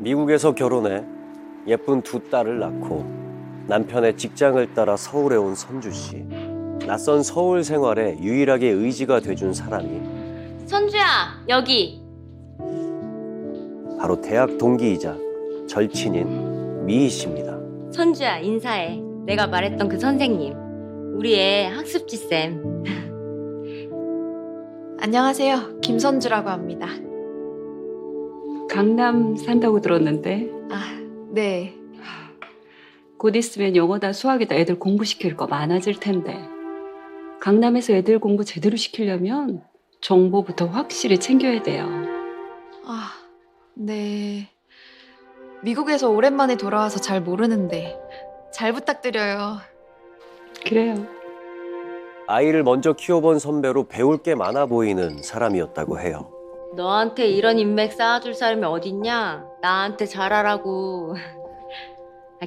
미국에서 결혼해 예쁜 두 딸을 낳고 남편의 직장을 따라 서울에 온 선주 씨. 낯선 서울 생활에 유일하게 의지가 돼준 사람이 선주야, 여기. 바로 대학 동기이자 절친인 미희 씨입니다. 선주야, 인사해. 내가 말했던 그 선생님. 우리 애 학습지 쌤. 안녕하세요. 김선주라고 합니다. 강남 산다고 들었는데 네. 곧 있으면 영어다 수학이다 애들 공부시킬 거 많아질 텐데 강남에서 애들 공부 제대로 시키려면 정보부터 확실히 챙겨야 돼요. 네. 미국에서 오랜만에 돌아와서 잘 모르는데 잘 부탁드려요. 그래요. 아이를 먼저 키워본 선배로 배울 게 많아 보이는 사람이었다고 해요. 너한테 이런 인맥 쌓아줄 사람이 어딨냐? 나한테 잘하라고.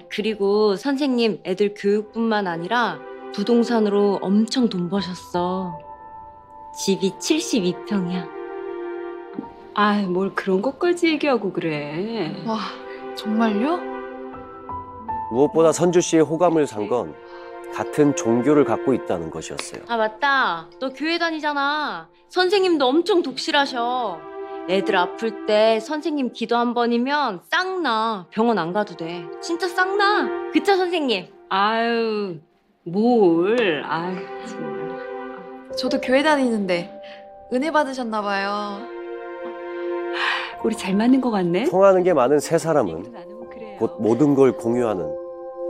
그리고 선생님 애들 교육뿐만 아니라 부동산으로 엄청 돈 버셨어. 집이 72평이야. 뭘 그런 것까지 얘기하고 그래. 와, 정말요? 무엇보다 선주 씨의 호감을 산 건 같은 종교를 갖고 있다는 것이었어요. 아, 맞다. 너 교회 다니잖아. 선생님도 엄청 독실하셔. 애들 아플 때 선생님 기도 한 번이면 싹 나. 병원 안 가도 돼. 진짜 싹 나. 그쵸, 선생님? 아유 뭘. 정말. 저도 교회 다니는데 은혜 받으셨나 봐요. 우리 잘 맞는 것 같네. 통하는 게 많은 세 얘기도 사람은 나누고 그래요. 곧 모든 걸 공유하는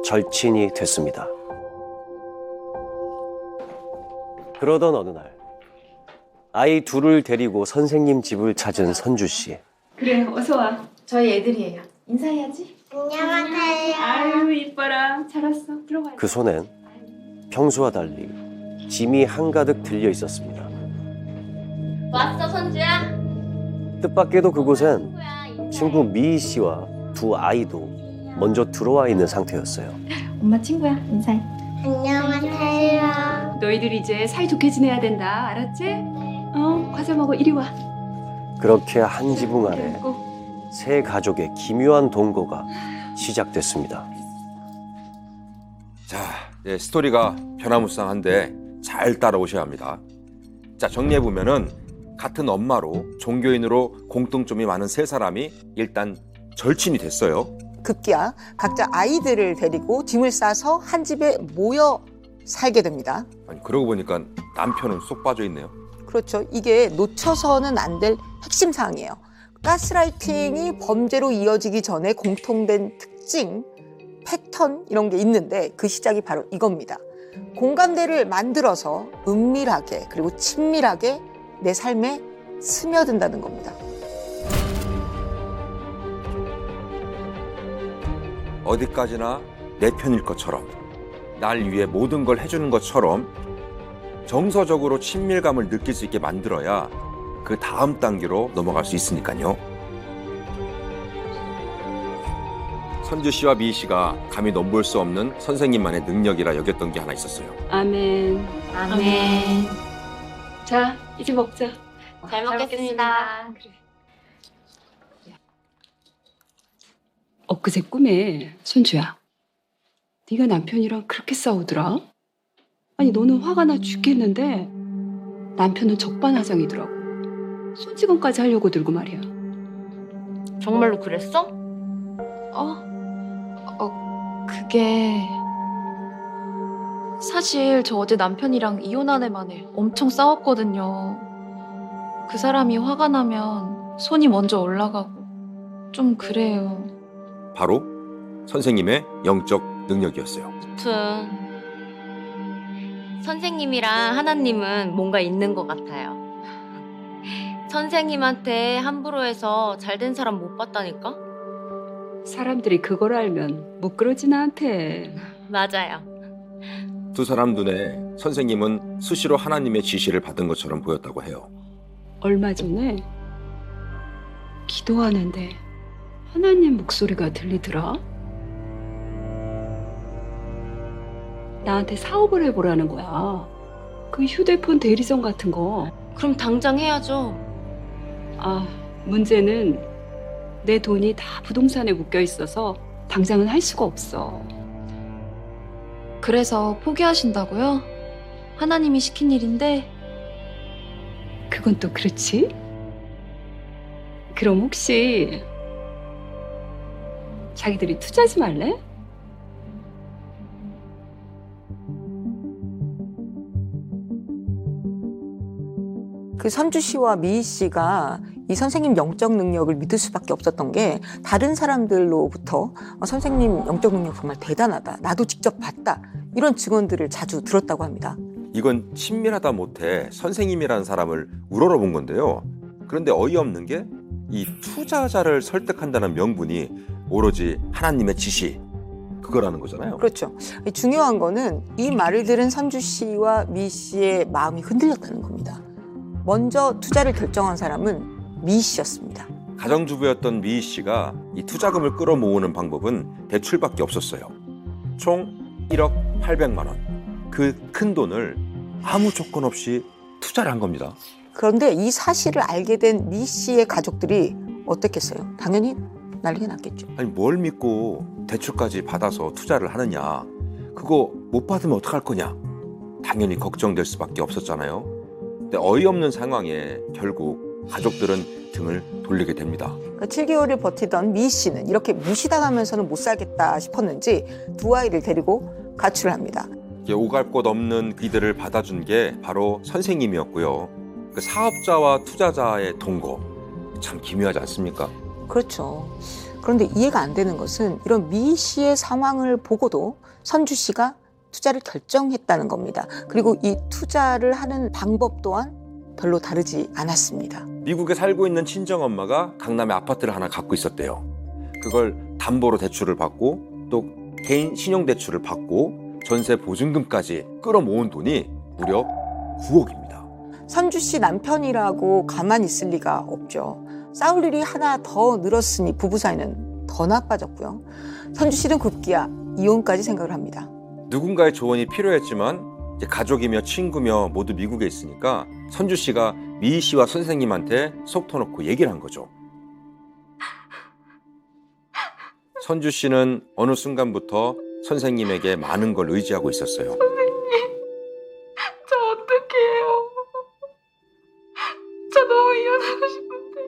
절친이 됐습니다. 그러던 어느 날 아이 둘을 데리고 선생님 집을 찾은 선주 씨. 그래 어서 와. 저희 애들이에요. 인사해야지. 안녕하세요. 아유 이뻐라. 잘 왔어. 들어가. 그 손엔 평소와 달리 짐이 한가득 들려 있었습니다. 왔어, 선주야? 뜻밖에도 그곳엔 친구야, 인사해. 친구 미희 씨와 두 아이도 먼저 들어와 있는 상태였어요. 엄마 친구야. 인사해. 안녕하세요. 너희들 이제 사이좋게 지내야 된다. 알았지? 과자 먹어. 이리 와. 그렇게 한 지붕 아래 그리고 세 가족의 기묘한 동거가 시작됐습니다. 자, 스토리가 변화무쌍한데 잘 따라오셔야 합니다. 자, 정리해보면은 같은 엄마로 종교인으로 공통점이 많은 세 사람이 일단 절친이 됐어요. 급기야 각자 아이들을 데리고 짐을 싸서 한 집에 모여 살게 됩니다. 아니, 그러고 보니까 남편은 쏙 빠져있네요. 그렇죠. 이게 놓쳐서는 안 될 핵심 사항이에요. 가스라이팅이 범죄로 이어지기 전에 공통된 특징, 패턴 이런 게 있는데 그 시작이 바로 이겁니다. 공감대를 만들어서 은밀하게 그리고 친밀하게 내 삶에 스며든다는 겁니다. 어디까지나 내 편일 것처럼, 날 위해 모든 걸 해주는 것처럼 정서적으로 친밀감을 느낄 수 있게 만들어야 그 다음 단계로 넘어갈 수 있으니까요. 선주 씨와 미희 씨가 감히 넘볼 수 없는 선생님만의 능력이라 여겼던 게 하나 있었어요. 아멘. 아멘. 자 이제 먹자. 잘 먹겠습니다. 엊그제 꿈에 손주야, 네가 남편이랑 그렇게 싸우더라? 아니 너는 화가 나 죽겠는데 남편은 적반하장이더라고. 손찌검까지 하려고 들고 말이야. 정말로 그랬어? 그게 사실 저 어제 남편이랑 이혼한 애 만에 엄청 싸웠거든요. 그 사람이 화가 나면 손이 먼저 올라가고 좀 그래요. 바로 선생님의 영적 능력이었어요. 아무튼 선생님이랑 하나님은 뭔가 있는 것 같아요. 선생님한테 함부로 해서 잘된 사람 못 봤다니까? 사람들이 그걸 알면 못 그러진 않대. 맞아요. 두 사람 눈에 선생님은 수시로 하나님의 지시를 받은 것처럼 보였다고 해요. 얼마 전에 기도하는데 하나님 목소리가 들리더라. 나한테 사업을 해보라는 거야. 그 휴대폰 대리점 같은 거. 그럼 당장 해야죠. 문제는 내 돈이 다 부동산에 묶여 있어서 당장은 할 수가 없어. 그래서 포기하신다고요? 하나님이 시킨 일인데. 그건 또 그렇지? 그럼 혹시 자기들이 투자하지 말래? 그 선주 씨와 미희 씨가 이 선생님 영적 능력을 믿을 수밖에 없었던 게 다른 사람들로부터 선생님 영적 능력 정말 대단하다. 나도 직접 봤다. 이런 증언들을 자주 들었다고 합니다. 이건 친밀하다 못해 선생님이라는 사람을 우러러본 건데요. 그런데 어이없는 게 이 투자자를 설득한다는 명분이 오로지 하나님의 지시, 그거라는 거잖아요. 그렇죠. 중요한 거는 이 말을 들은 선주 씨와 미희 씨의 마음이 흔들렸다는 겁니다. 먼저 투자를 결정한 사람은 미희 씨였습니다. 가정주부였던 미희 씨가 이 투자금을 끌어모으는 방법은 대출밖에 없었어요. 총 1억 800만 원. 그 큰 돈을 아무 조건 없이 투자를 한 겁니다. 그런데 이 사실을 알게 된 미희 씨의 가족들이 어땠겠어요? 당연히 난리가 났겠죠. 아니 뭘 믿고 대출까지 받아서 투자를 하느냐. 그거 못 받으면 어떡할 거냐. 당연히 걱정될 수밖에 없었잖아요. 근데 어이없는 상황에 결국 가족들은 등을 돌리게 됩니다. 그러니까 7개월을 버티던 미희 씨는 이렇게 무시당하면서는 못 살겠다 싶었는지 두 아이를 데리고 가출을 합니다. 오갈 곳 없는 이들을 받아준 게 바로 선생님이었고요. 그 사업자와 투자자의 동거, 참 기묘하지 않습니까? 그렇죠. 그런데 이해가 안 되는 것은 이런 미희 씨의 상황을 보고도 선주 씨가 투자를 결정했다는 겁니다. 그리고 이 투자를 하는 방법 또한 별로 다르지 않았습니다. 미국에 살고 있는 친정엄마가 강남에 아파트를 하나 갖고 있었대요. 그걸 담보로 대출을 받고 또 개인 신용대출을 받고 전세 보증금까지 끌어모은 돈이 무려 9억입니다. 선주 씨 남편이라고 가만히 있을 리가 없죠. 싸울 일이 하나 더 늘었으니 부부 사이는 더 나빠졌고요. 선주 씨는 급기야 이혼까지 생각을 합니다. 누군가의 조언이 필요했지만 이제 가족이며 친구며 모두 미국에 있으니까 선주 씨가 미희 씨와 선생님한테 속 터놓고 얘기를 한 거죠. 선주 씨는 어느 순간부터 선생님에게 많은 걸 의지하고 있었어요. 저 어떡해요? 저 너무 이혼하고 싶은데.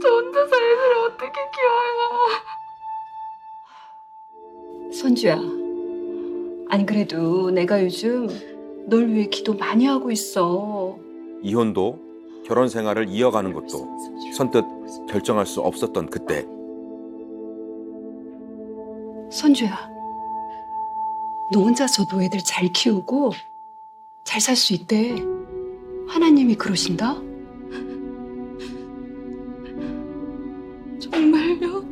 저 혼자서 애들 어떻게 키워요? 선주야. 아니 그래도 내가 요즘 널 위해 기도 많이 하고 있어. 이혼도 결혼 생활을 이어가는 것도 선뜻 결정할 수 없었던 그때 선주야. 너 혼자서도 애들 잘 키우고 잘 살 수 있대. 하나님이 그러신다. 정말요?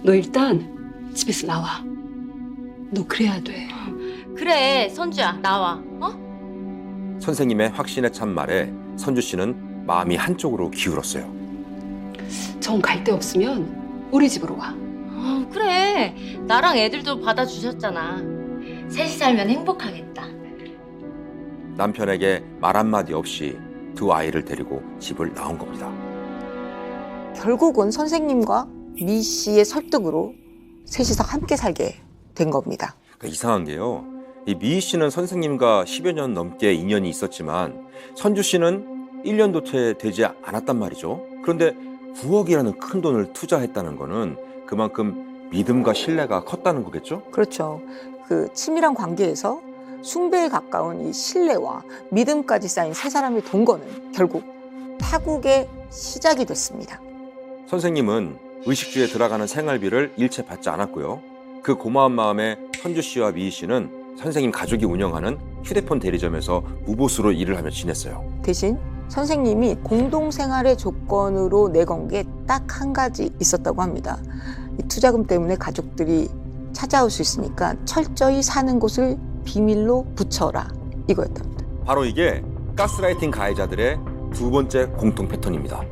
너 일단 집에서 나와. 너 그래야 돼. 그래, 선주야, 나와. 어? 선생님의 확신에 찬 말에 선주 씨는 마음이 한쪽으로 기울었어요. 정 갈 데 없으면 우리 집으로 와. 그래, 나랑 애들도 받아주셨잖아. 셋이 살면 행복하겠다. 남편에게 말 한마디 없이 두 아이를 데리고 집을 나온 겁니다. 결국은 선생님과 미희 씨의 설득으로 셋이서 함께 살게 된 겁니다. 그러니까 이상한 게요. 이 미희 씨는 선생님과 10여 년 넘게 인연이 있었지만 선주 씨는 1년도 채 되지 않았단 말이죠. 그런데 9억이라는 큰 돈을 투자했다는 거는 그만큼 믿음과 신뢰가 컸다는 거겠죠? 그렇죠. 그 친밀한 관계에서 숭배에 가까운 이 신뢰와 믿음까지 쌓인 세 사람의 동거는 결국 파국의 시작이 됐습니다. 선생님은 의식주에 들어가는 생활비를 일체 받지 않았고요. 그 고마운 마음에 선주 씨와 미희 씨는 선생님 가족이 운영하는 휴대폰 대리점에서 무보수로 일을 하며 지냈어요. 대신 선생님이 공동생활의 조건으로 내건 게 딱 한 가지 있었다고 합니다. 이 투자금 때문에 가족들이 찾아올 수 있으니까 철저히 사는 곳을 비밀로 붙여라, 이거였답니다. 바로 이게 가스라이팅 가해자들의 두 번째 공통 패턴입니다.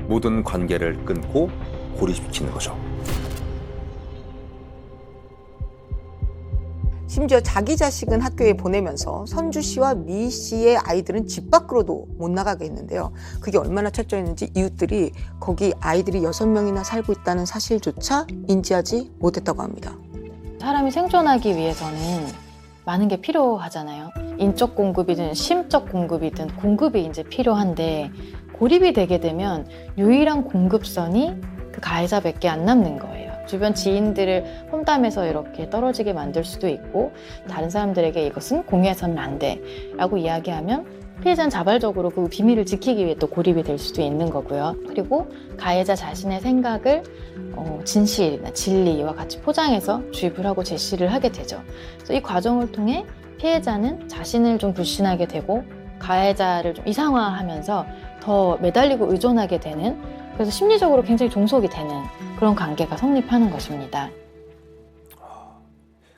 모든 관계를 끊고 고립시키는 거죠. 심지어 자기 자식은 학교에 보내면서 선주 씨와 미 씨의 아이들은 집 밖으로도 못 나가게 했는데요. 그게 얼마나 철저했는지 이웃들이 거기 아이들이 6명이나 살고 있다는 사실조차 인지하지 못했다고 합니다. 사람이 생존하기 위해서는 많은 게 필요하잖아요. 인적 공급이든 심적 공급이든 공급이 이제 필요한데 고립이 되게 되면 유일한 공급선이 그 가해자밖에 안 남는 거예요. 주변 지인들을 험담해서 이렇게 떨어지게 만들 수도 있고 다른 사람들에게 이것은 공유해서는 안 돼 라고 이야기하면 피해자는 자발적으로 그 비밀을 지키기 위해 또 고립이 될 수도 있는 거고요. 그리고 가해자 자신의 생각을 진실이나 진리와 같이 포장해서 주입을 하고 제시를 하게 되죠. 그래서 이 과정을 통해 피해자는 자신을 좀 불신하게 되고 가해자를 좀 이상화하면서 더 매달리고 의존하게 되는, 그래서 심리적으로 굉장히 종속이 되는 그런 관계가 성립하는 것입니다.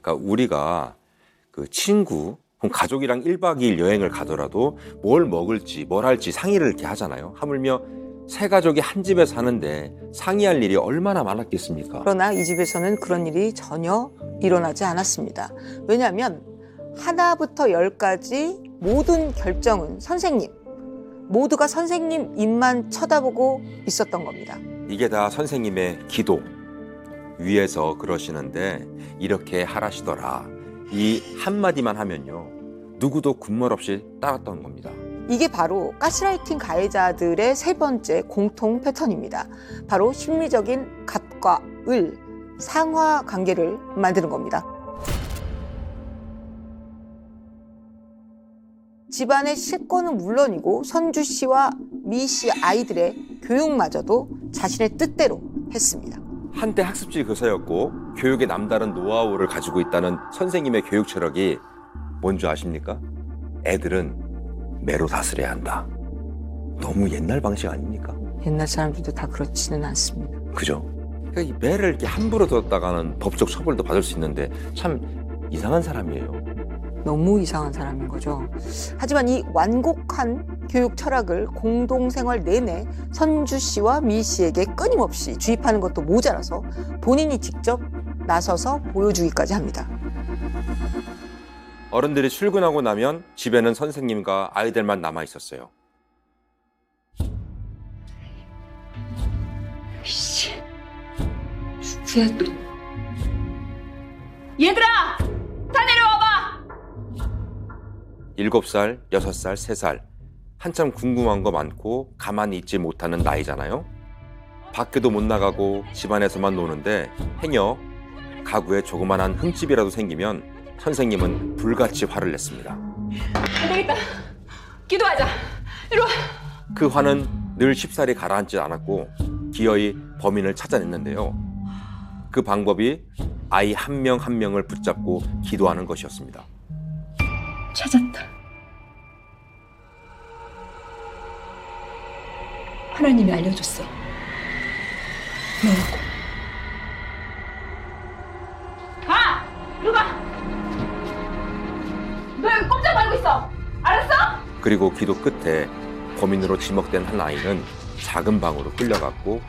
그러니까 우리가 그 친구 혹은 가족이랑 1박 2일 여행을 가더라도 뭘 먹을지 뭘 할지 상의를 이렇게 하잖아요. 하물며 세 가족이 한 집에 사는데 상의할 일이 얼마나 많았겠습니까? 그러나 이 집에서는 그런 일이 전혀 일어나지 않았습니다. 왜냐하면 하나부터 10까지 모든 결정은 선생님, 모두가 선생님 입만 쳐다보고 있었던 겁니다. 이게 다 선생님의 기도 위에서 그러시는데 이렇게 하라시더라. 이 한마디만 하면요, 누구도 군말 없이 따랐던 겁니다. 이게 바로 가스라이팅 가해자들의 세 번째 공통 패턴입니다. 바로 심리적인 갑과 을, 상하 관계를 만드는 겁니다. 집안의 실권은 물론이고 선주 씨와 미 씨 아이들의 교육마저도 자신의 뜻대로 했습니다. 한때 학습지 교사였고 교육에 남다른 노하우를 가지고 있다는 선생님의 교육 철학이 뭔지 아십니까? 애들은 매로 다스려야 한다. 너무 옛날 방식 아닙니까? 옛날 사람들도 다 그렇지는 않습니다. 그죠? 그러니까 이 매를 이렇게 함부로 뒀다가는 법적 처벌도 받을 수 있는데 참 이상한 사람이에요. 너무 이상한 사람인 거죠. 하지만 이 완곡한 교육 철학을 공동생활 내내 선주 씨와 미 씨에게 끊임없이 주입하는 것도 모자라서 본인이 직접 나서서 보여주기까지 합니다. 어른들이 출근하고 나면 집에는 선생님과 아이들만 남아 있었어요. 씨, 누구야 또? 얘들아! 다 내려와봐! 7살, 6살, 3살. 한참 궁금한 거 많고 가만히 있지 못하는 나이잖아요. 밖에도 못 나가고 집안에서만 노는데 행여 가구에 조그만한 흠집이라도 생기면 선생님은 불같이 화를 냈습니다. 안 되겠다. 기도하자. 이리 와. 그 화는 늘 쉽사리 가라앉지 않았고 기어이 범인을 찾아냈는데요. 그 방법이 아이 한 명 한 명을 붙잡고 기도하는 것이었습니다. 찾았다. 하나님이 알려줬어. 너라고. 가! 이리 와! 너 여기 꼼짝 말고 있어. 알았어? 그리고 기도 끝에 범인으로 지목된 한 아이는 작은 방으로 끌려갔고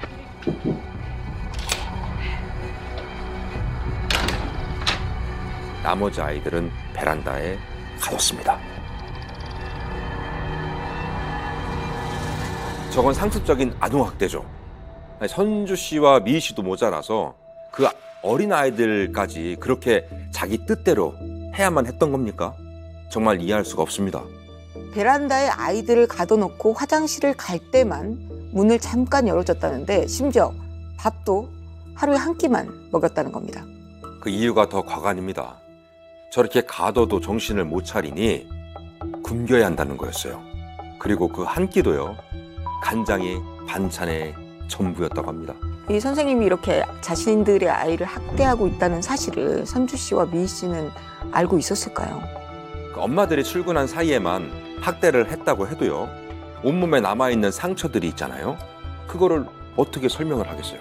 나머지 아이들은 베란다에 가뒀습니다. 저건 상습적인 아동학대죠. 선주 씨와 미 씨도 모자라서 그 어린 아이들까지 그렇게 자기 뜻대로 해야만 했던 겁니까? 정말 이해할 수가 없습니다. 베란다에 아이들을 가둬놓고 화장실을 갈 때만 문을 잠깐 열어줬다는데 심지어 밥도 하루에 한 끼만 먹였다는 겁니다. 그 이유가 더 과관입니다. 저렇게 가둬도 정신을 못 차리니 굶겨야 한다는 거였어요. 그리고 그 한 끼도요, 간장이 반찬의 전부였다고 합니다. 이 선생님이 이렇게 자신들의 아이를 학대하고 있다는 사실을 선주 씨와 미 씨는 알고 있었을까요? 그 엄마들이 출근한 사이에만 학대를 했다고 해도요, 온몸에 남아있는 상처들이 있잖아요. 그거를 어떻게 설명을 하겠어요?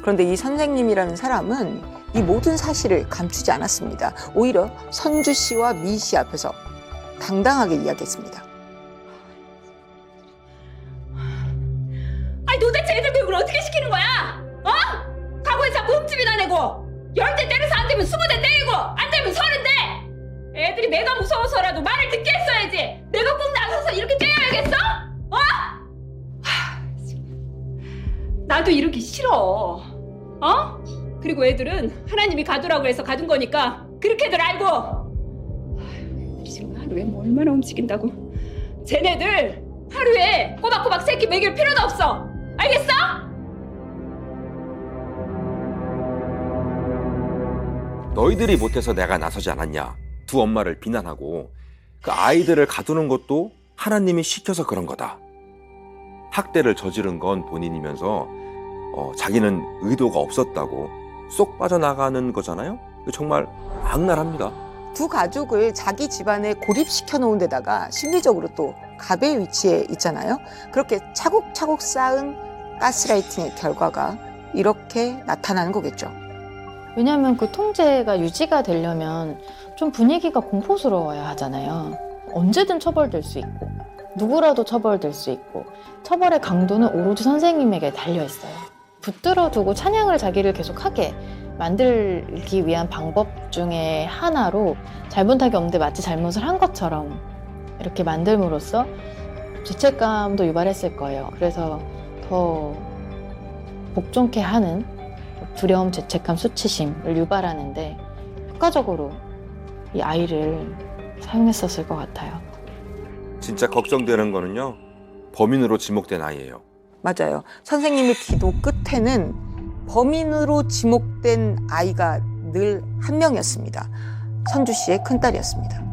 그런데 이 선생님이라는 사람은 이 모든 사실을 감추지 않았습니다. 오히려 선주 씨와 미 씨 앞에서 당당하게 이야기했습니다. 아니 도대체 애들 교육을 어떻게 시키는 거야? 어? 가구에 자꾸 흠집이나 내고 10대 때려서 안 되면 20대 때리고 안 되면 30대! 애들이 내가 무서워서라도 말을 듣게 했어야지. 내가 꼭 나서서 이렇게 째려야겠어? 나도 이러기 싫어. 어? 그리고 애들은 하나님이 가두라고 해서 가둔 거니까 그렇게들 알고. 아휴, 지금 하루에 뭐 얼마나 움직인다고. 쟤네들 하루에 꼬박꼬박 새끼 먹일 필요도 없어. 알겠어? 너희들이 못해서 내가 나서지 않았냐. 두 엄마를 비난하고 그 아이들을 가두는 것도 하나님이 시켜서 그런 거다. 학대를 저지른 건 본인이면서 자기는 의도가 없었다고 쏙 빠져나가는 거잖아요. 정말 악랄합니다. 두 가족을 자기 집안에 고립시켜 놓은 데다가 심리적으로 또 갑의 위치에 있잖아요. 그렇게 차곡차곡 쌓은 가스라이팅의 결과가 이렇게 나타나는 거겠죠. 왜냐하면 그 통제가 유지가 되려면 좀 분위기가 공포스러워야 하잖아요. 언제든 처벌될 수 있고 누구라도 처벌될 수 있고 처벌의 강도는 오로지 선생님에게 달려있어요. 붙들어 두고 찬양을 자기를 계속하게 만들기 위한 방법 중에 하나로 잘못하기 없는데 마치 잘못을 한 것처럼 이렇게 만들므로써 죄책감도 유발했을 거예요. 그래서 더 복종케 하는 두려움, 죄책감, 수치심을 유발하는데 효과적으로 이 아이를 사용했었을 것 같아요. 진짜 걱정되는 거는요. 범인으로 지목된 아이예요. 맞아요. 선생님의 기도 끝에는 범인으로 지목된 아이가 늘 한 명이었습니다. 선주 씨의 큰딸이었습니다.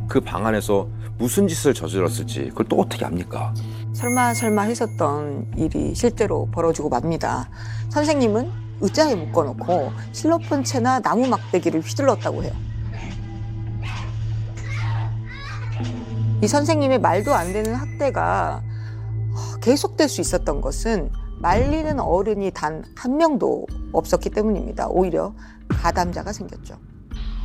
그 방 안에서 무슨 짓을 저질렀을지 그걸 또 어떻게 압니까? 설마 했었던 일이 실제로 벌어지고 맙니다. 선생님은 의자에 묶어놓고 실로폰 채나 나무 막대기를 휘둘렀다고 해요. 이 선생님의 말도 안 되는 학대가 계속될 수 있었던 것은 말리는 어른이 단 한 명도 없었기 때문입니다. 오히려 가담자가 생겼죠.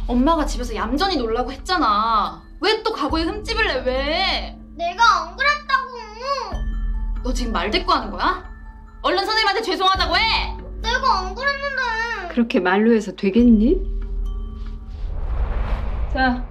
엄마가 집에서 얌전히 놀라고 했잖아. 왜 또 가구에 흠집을 내, 왜? 내가 안 그랬다고. 너 지금 말 대꾸하는 거야? 얼른 선생님한테 죄송하다고 해! 내가 안 그랬는데. 그렇게 말로 해서 되겠니? 자,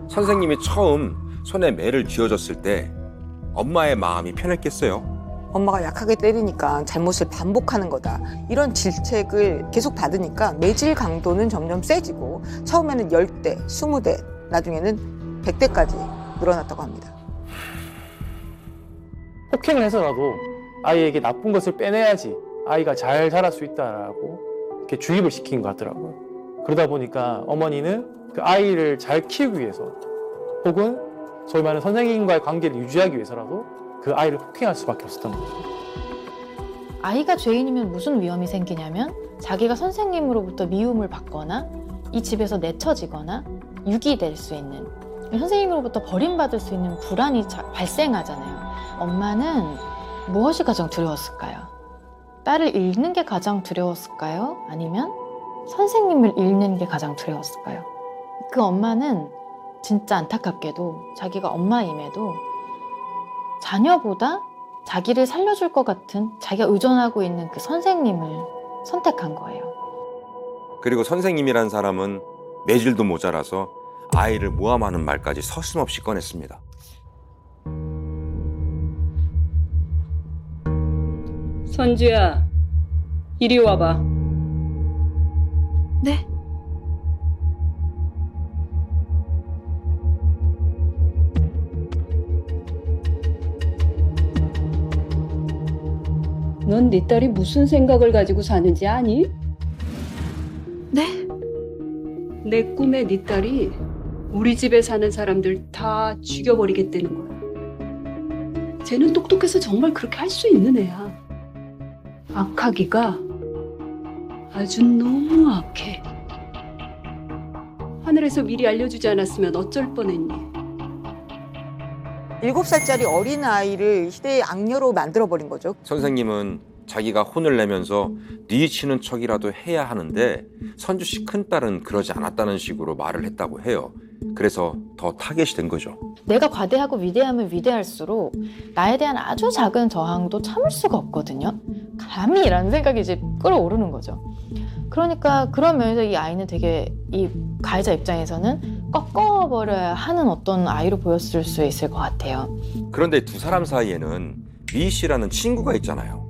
선생님이 처음 손에 매를 쥐어줬을 때 엄마의 마음이 편했겠어요. 엄마가 약하게 때리니까 잘못을 반복하는 거다. 이런 질책을 계속 받으니까 매질 강도는 점점 세지고 처음에는 10대, 20대, 나중에는 100대까지 늘어났다고 합니다. 폭행을 해서라도 아이에게 나쁜 것을 빼내야지 아이가 잘 자랄 수 있다라고 이렇게 주입을 시킨 것 같더라고요. 그러다 보니까 어머니는 그 아이를 잘 키우기 위해서 혹은 소위 말하는 선생님과의 관계를 유지하기 위해서라도 그 아이를 폭행할 수밖에 없었던 거죠. 아이가 죄인이면 무슨 위험이 생기냐면 자기가 선생님으로부터 미움을 받거나 이 집에서 내쳐지거나 유기될 수 있는, 선생님으로부터 버림받을 수 있는 불안이 발생하잖아요. 엄마는 무엇이 가장 두려웠을까요? 딸을 잃는 게 가장 두려웠을까요? 아니면 선생님을 잃는 게 가장 두려웠을까요? 그 엄마는 진짜 안타깝게도 자기가 엄마임에도 자녀보다 자기를 살려줄 것 같은 자기가 의존하고 있는 그 선생님을 선택한 거예요. 그리고 선생님이란 사람은 매질도 모자라서 아이를 모함하는 말까지 서슴없이 꺼냈습니다. 선주야, 이리 와봐. 네? 넌 네 딸이 무슨 생각을 가지고 사는지 아니? 네? 내 꿈에 네 딸이 우리 집에 사는 사람들 다 죽여버리겠다는 거야. 쟤는 똑똑해서 정말 그렇게 할 수 있는 애야. 악하기가 아주 너무 악해. 하늘에서 미리 알려주지 않았으면 어쩔 뻔했니? 7살짜리 어린아이를 희대의 악녀로 만들어버린 거죠. 선생님은 자기가 혼을 내면서 네 치는 척이라도 해야 하는데 선주 씨 큰딸은 그러지 않았다는 식으로 말을 했다고 해요. 그래서 더 타겟이 된 거죠. 내가 과대하고 위대하면 위대할수록 나에 대한 아주 작은 저항도 참을 수가 없거든요. 감히라는 생각이 이제 끌어오르는 거죠. 그러니까 그런 면에서 이 아이는 되게 이 가해자 입장에서는 꺾어버려야 하는 어떤 아이로 보였을 수 있을 것 같아요. 그런데 두 사람 사이에는 미희 씨라는 친구가 있잖아요.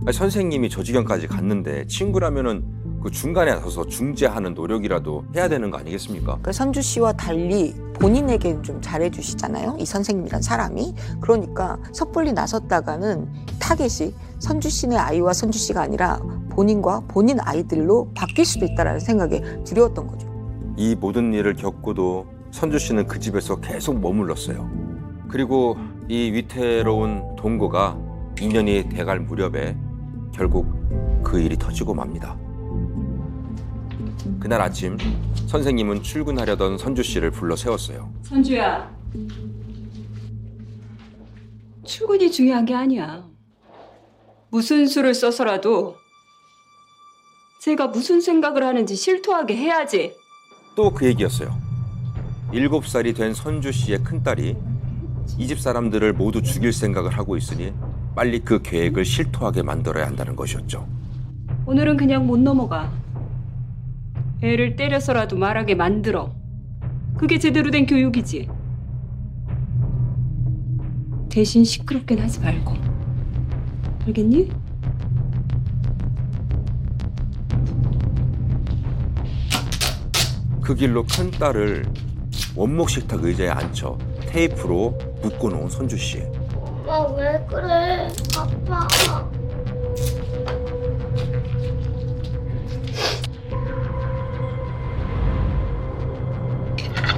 아니, 선생님이 저 지경까지 갔는데 친구라면은 그 중간에 서서 중재하는 노력이라도 해야 되는 거 아니겠습니까? 그 선주 씨와 달리 본인에게 좀 잘해주시잖아요. 이 선생님이란 사람이. 그러니까 섣불리 나섰다가는 타겟이 선주 씨네 아이와 선주 씨가 아니라 본인과 본인 아이들로 바뀔 수도 있다는 생각에 두려웠던 거죠. 이 모든 일을 겪고도 선주 씨는 그 집에서 계속 머물렀어요. 그리고 이 위태로운 동거가 2년이 돼갈 무렵에 결국 그 일이 터지고 맙니다. 그날 아침 선생님은 출근하려던 선주 씨를 불러 세웠어요. 선주야, 출근이 중요한 게 아니야. 무슨 수를 써서라도 제가 무슨 생각을 하는지 실토하게 해야지. 또 그 얘기였어요. 7살이 된 선주 씨의 큰딸이 이 집 사람들을 모두 죽일 생각을 하고 있으니 빨리 그 계획을 실토하게 만들어야 한다는 것이었죠. 오늘은 그냥 못 넘어가. 애를 때려서라도 말하게 만들어. 그게 제대로 된 교육이지. 대신 시끄럽긴 하지 말고. 알겠니? 그 길로 큰딸을 원목 식탁 의자에 앉혀 테이프로 묶어놓은 선주 씨. 엄마 왜 그래? 아빠.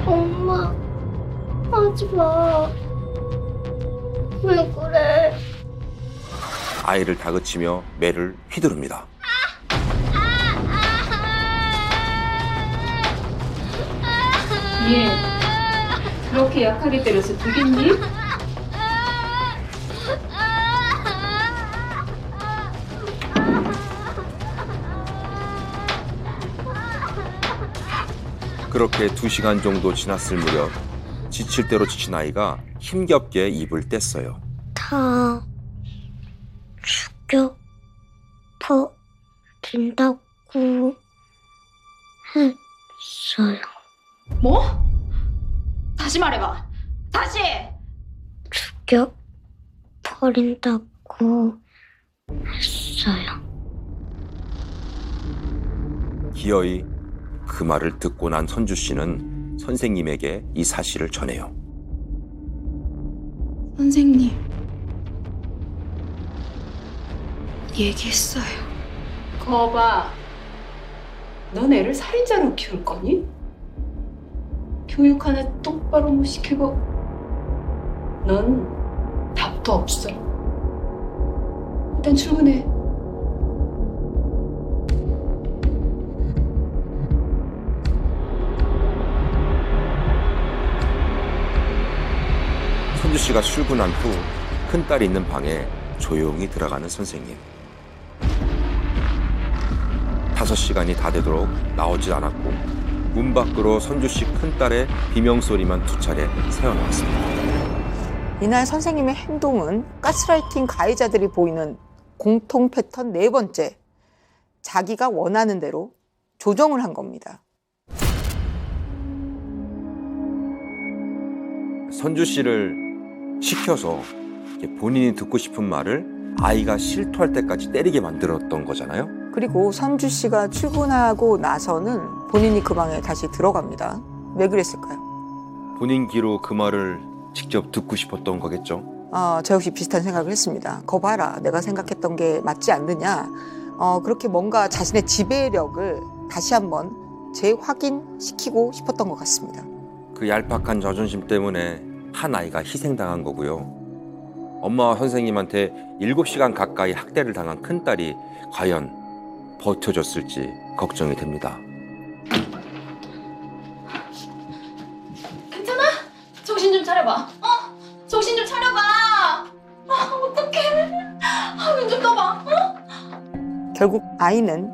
엄마 하지 마. 왜 그래? 아이를 다그치며 매를 휘두릅니다. 얘 그렇게 약하게 때려서 되겠니? 그렇게 2시간 정도 지났을 무렵 지칠 대로 지친 아이가 힘겹게 입을 뗐어요. 다 죽여버린다고 했어요. 뭐? 다시 말해봐. 다시! 죽여버린다고 했어요. 기어이 그 말을 듣고 난 선주 씨는 선생님에게 이 사실을 전해요. 선생님, 얘기했어요. 거봐, 넌 애를 살인자로 키울 거니? 교육 하나 똑바로 못 시키고 넌 답도 없어. 일단 출근해. 선주 씨가 출근한 후 큰딸이 있는 방에 조용히 들어가는 선생님. 5시간이 다 되도록 나오지 않았고 문 밖으로 선주 씨 큰딸의 비명소리만 2차례 새어나왔습니다. 이날 선생님의 행동은 가스라이팅 가해자들이 보이는 공통 패턴 4번째. 자기가 원하는 대로 조정을 한 겁니다. 선주 씨를 시켜서 본인이 듣고 싶은 말을 아이가 실토할 때까지 때리게 만들었던 거잖아요. 그리고 선주 씨가 출근하고 나서는 본인이 그 방에 다시 들어갑니다. 왜 그랬을까요? 본인 귀로 그 말을 직접 듣고 싶었던 거겠죠. 저 역시 비슷한 생각을 했습니다. 거 봐라, 내가 생각했던 게 맞지 않느냐. 그렇게 뭔가 자신의 지배력을 다시 한번 재확인시키고 싶었던 것 같습니다. 그 얄팍한 자존심 때문에 한 아이가 희생당한 거고요. 엄마와 선생님한테 7시간 가까이 학대를 당한 큰딸이 과연 버텨줬을지 걱정이 됩니다. 괜찮아? 정신 좀 차려봐. 정신 좀 차려봐. 어떡해. 눈 좀 떠봐. 결국 아이는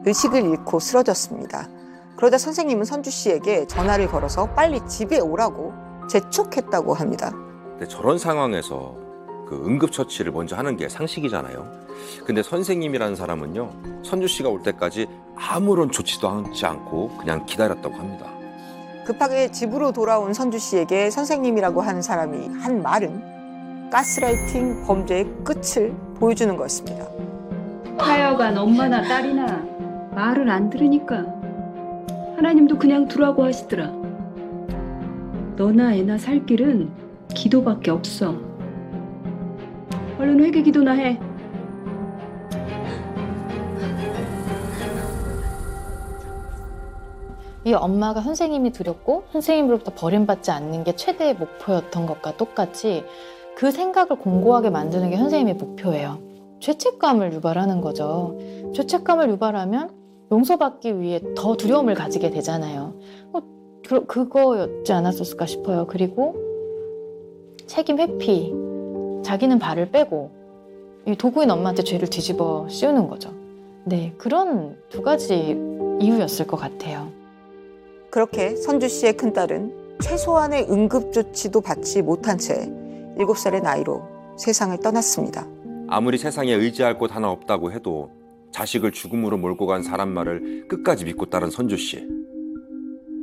의식을 잃고 쓰러졌습니다. 그러자 선생님은 선주 씨에게 전화를 걸어서 빨리 집에 오라고 재촉했다고 합니다. 근데 저런 상황에서 그 응급처치를 먼저 하는 게 상식이잖아요. 근데 선생님이라는 사람은요, 선주 씨가 올 때까지 아무런 조치도 하지 않고 그냥 기다렸다고 합니다. 급하게 집으로 돌아온 선주 씨에게 선생님이라고 하는 사람이 한 말은 가스라이팅 범죄의 끝을 보여주는 거였습니다. 하여간 엄마나 딸이나 말을 안 들으니까 하나님도 그냥 두라고 하시더라. 너나 애나 살 길은 기도밖에 없어. 얼른 회개 기도나 해. 이 엄마가 선생님이 두렵고 선생님으로부터 버림받지 않는 게 최대의 목표였던 것과 똑같이 그 생각을 공고하게 만드는 게 선생님의 목표예요. 죄책감을 유발하는 거죠. 죄책감을 유발하면 용서받기 위해 더 두려움을 가지게 되잖아요. 그거였지 않았었을까 싶어요. 그리고 책임 회피. 자기는 발을 빼고 이 도구인 엄마한테 죄를 뒤집어 씌우는 거죠. 네, 그런 두 가지 이유였을 것 같아요. 그렇게 선주 씨의 큰딸은 최소한의 응급조치도 받지 못한 채 7살의 나이로 세상을 떠났습니다. 아무리 세상에 의지할 곳 하나 없다고 해도 자식을 죽음으로 몰고 간 사람 말을 끝까지 믿고 따른 선주 씨.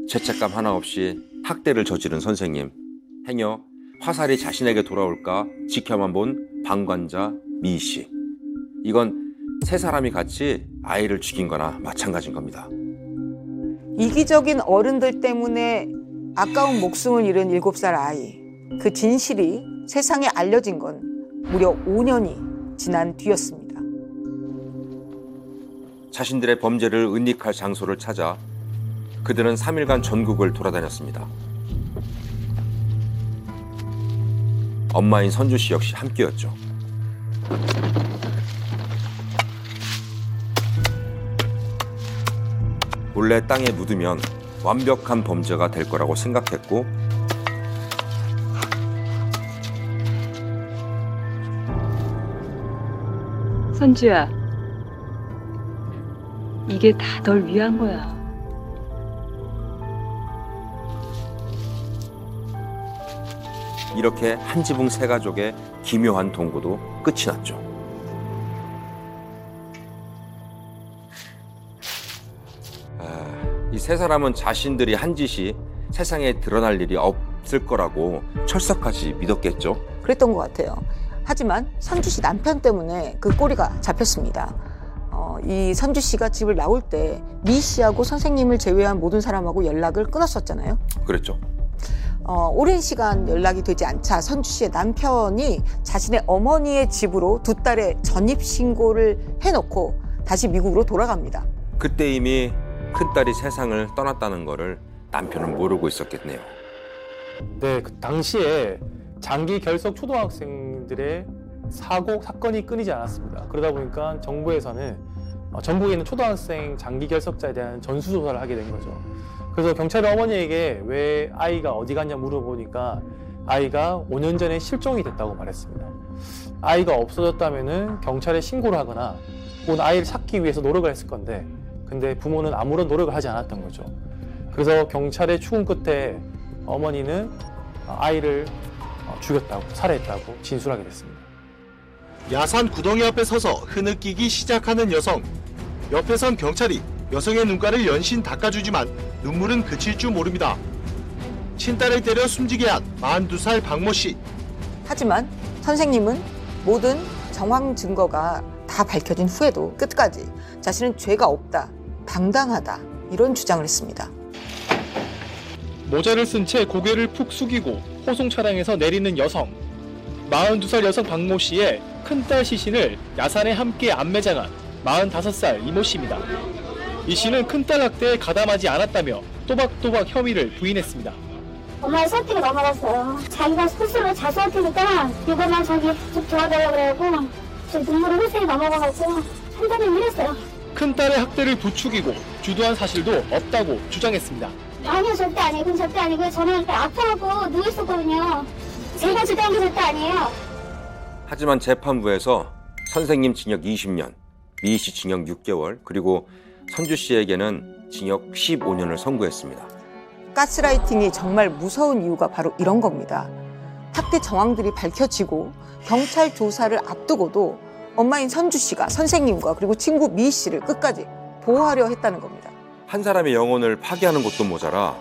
죄책감 하나 없이 학대를 저지른 선생님. 행여 화살이 자신에게 돌아올까 지켜만 본 방관자 미희 씨. 이건 세 사람이 같이 아이를 죽인 거나 마찬가지인 겁니다. 이기적인 어른들 때문에 아까운 목숨을 잃은 7살 아이. 그 진실이 세상에 알려진 건 무려 5년이 지난 뒤였습니다. 자신들의 범죄를 은닉할 장소를 찾아 그들은 3일간 전국을 돌아다녔습니다. 엄마인 선주 씨 역시 함께였죠. 몰래 땅에 묻으면 완벽한 범죄가 될 거라고 생각했고 선주야, 이게 다 널 위한 거야. 이렇게 한 지붕 세 가족의 기묘한 동거도 끝이 났죠. 이 세 사람은 자신들이 한 짓이 세상에 드러날 일이 없을 거라고 철석같이 믿었겠죠. 그랬던 것 같아요. 하지만 선주 씨 남편 때문에 그 꼬리가 잡혔습니다. 이 선주 씨가 집을 나올 때 미 씨하고 선생님을 제외한 모든 사람하고 연락을 끊었었잖아요. 그랬죠. 오랜 시간 연락이 되지 않자 선주 씨의 남편이 자신의 어머니의 집으로 두 딸의 전입신고를 해놓고 다시 미국으로 돌아갑니다. 그때 이미 큰딸이 세상을 떠났다는 거를 남편은 모르고 있었겠네요. 네, 그 당시에 장기 결석 초등학생들의 사건이 끊이지 않았습니다. 그러다 보니까 정부에서는 전국에 있는 초등학생 장기 결석자에 대한 전수조사를 하게 된 거죠. 그래서 경찰이 어머니에게 왜 아이가 어디 갔냐 물어보니까 아이가 5년 전에 실종이 됐다고 말했습니다. 아이가 없어졌다면은 경찰에 신고를 하거나 혹은 아이를 찾기 위해서 노력을 했을 건데 근데 부모는 아무런 노력을 하지 않았던 거죠. 그래서 경찰의 추궁 끝에 어머니는 아이를 죽였다고, 살해했다고 진술하게 됐습니다. 야산 구덩이 앞에 서서 흐느끼기 시작하는 여성. 옆에선 경찰이 여성의 눈가를 연신 닦아주지만 눈물은 그칠 줄 모릅니다. 친딸을 때려 숨지게 한 42살 박모 씨. 하지만 선생님은 모든 정황 증거가 다 밝혀진 후에도 끝까지 자신은 죄가 없다, 당당하다 이런 주장을 했습니다. 모자를 쓴 채 고개를 푹 숙이고 호송 차량에서 내리는 여성. 42살 여성 박모 씨의 큰딸 시신을 야산에 함께 안매장한 45살 이모 씨입니다. 이 씨는 큰딸 학대에 가담하지 않았다며 또박또박 혐의를 부인했습니다. 엄마의 선택이 넘어갔어요. 자기가 스스로 자수할 테니까 이거만 자기 좀 도와달라고 그러고 제 눈물을 흘슬 넘어가가지고 한달을 이랬어요. 큰딸의 학대를 부추기고 주도한 사실도 없다고 주장했습니다. 아니요, 절대 아니에요. 그건 절대 아니고요. 저는 아파하고 누워있었거든요. 제가 주도한 게 절대 아니에요. 하지만 재판부에서 선생님 징역 20년, 미희 씨 징역 6개월, 그리고 선주 씨에게는 징역 15년을 선고했습니다. 가스라이팅이 정말 무서운 이유가 바로 이런 겁니다. 학대 정황들이 밝혀지고 경찰 조사를 앞두고도 엄마인 선주 씨가 선생님과 그리고 친구 미 씨를 끝까지 보호하려 했다는 겁니다. 한 사람의 영혼을 파괴하는 것도 모자라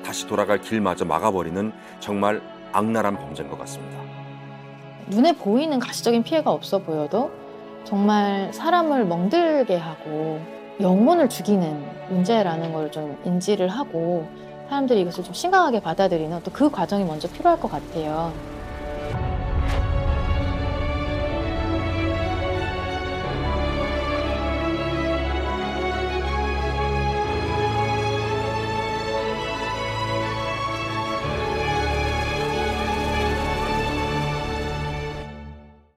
다시 돌아갈 길마저 막아버리는 정말 악랄한 범죄인 것 같습니다. 눈에 보이는 가시적인 피해가 없어 보여도 정말 사람을 멍들게 하고 영혼을 죽이는 문제라는 걸 좀 인지를 하고 사람들이 이것을 좀 심각하게 받아들이는 또 그 과정이 먼저 필요할 것 같아요.